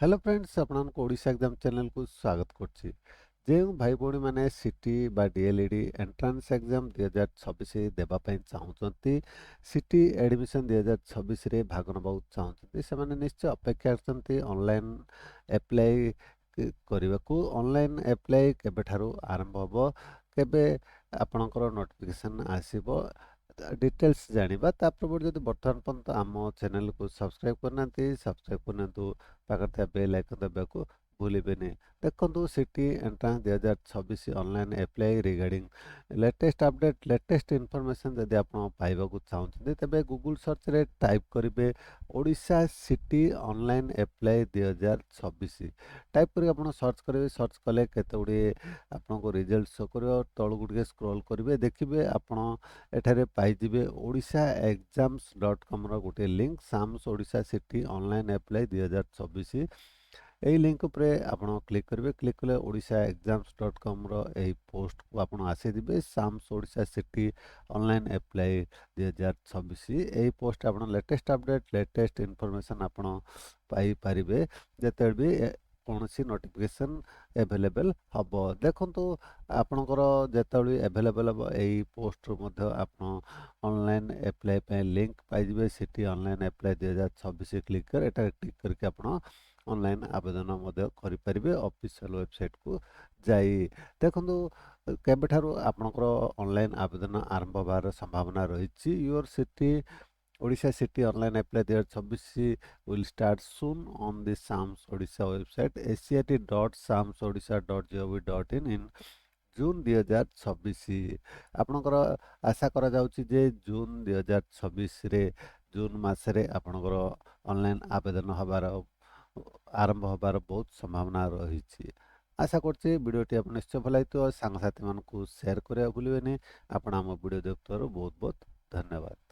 Hello friends ଆପଣଙ୍କୁ Odisha exam ଚ୍ୟାନେଲକୁ ସ୍ୱାଗତ କରୁଛି। ଯେଉଁ ଭାଇ ଭଉଣୀମାନେ ସିଟି ବା ଡିଏଲ୍ଇଡି ଏଣ୍ଟ୍ରାନ୍ସ ଏକ୍ଜାମ 2026 ଦେବା ପାଇଁ ଚାହୁଁଛନ୍ତି, ସିଟି ଆଡ଼ମିସନ୍ 2026ରେ ଭାଗ ନେବାକୁ ଚାହୁଁଛନ୍ତି, ସେମାନେ ନିଶ୍ଚୟ ଅପେକ୍ଷା କରିଛନ୍ତି ଅନଲାଇନ୍ ଆପ୍ଲାଏ କରିବାକୁ। ଅନଲାଇନ୍ ଆପ୍ଲାଏ କେବେଠାରୁ ଆରମ୍ଭ ହେବ, କେବେ ଆପଣଙ୍କର ନୋଟିଫିକେସନ୍ ଆସିବ, डिटेल्स जानिबा ता पूर्व जदि वर्तमान पर्यंत आम चैनल को सब्सक्राइब करना सब्सक्राइब करना पाखे बेल आइकन दबाको भूलें। देखो city entrance 2026 online apply regarding latest update latest information जदि आप पाइबा चाहते तेज गूगल सर्च रे टाइप करेंगे Odisha city online apply 2026 type कर सर्च करेंगे। सर्च कले केते आपको रिजल्ट शो कर तलू गुटे स्क्रॉल करेंगे, देखिए आप एठारे पाइबे ओडिशा एग्जाम्स.com गोटे link SAMS Odisha city online apply 2026 यही लिंक उपरे आप क्लिक करेंगे। क्लिक कले ओडिशा एग्जाम्स.com यही पोस्ट को आप आसीबे SAMS Odisha city online apply 2026 यही पोस्ट आप लेटेस्ट अपडेट लेटेस्ट इनफॉरमेशन आप पाइपर जिते भी कौन सी नोटिफिकेशन एवेलेबल हम। देखो आपणकर जिते एवेलेबल हम यही पोस्ट आप ऑनलाइन अप्लाई पे लिंक पाइबे सिटी ऑनलाइन अप्लाई 2026 क्लिक कर एटा क्लिक करके आप ऑनलाइन आवेदन करें ऑफिशियल वेबसाइट को जाई। देखो केबेठारु आपणकर ऑनलाइन आवेदन आरंभ होबार संभावना रही। Your city Odisha city online apply 2026 will start soon on the SAMS Odisha website acit.samsodisha.gov.in in जून 2026। आपणकर आशा करा जाउची जे जून 2026 रे जून मासरे आपणकर ऑनलाइन आवेदन हबार आरंभ होबार बहुत संभावना रही। आशा करछि वीडियोटी आप निश्चय भल लगिथिबो, सांग साथी मानकु शेयर करिया भूलिबेनी। आपण आम वीडियो देखुथिबारु बहुत बहुत धन्यवाद।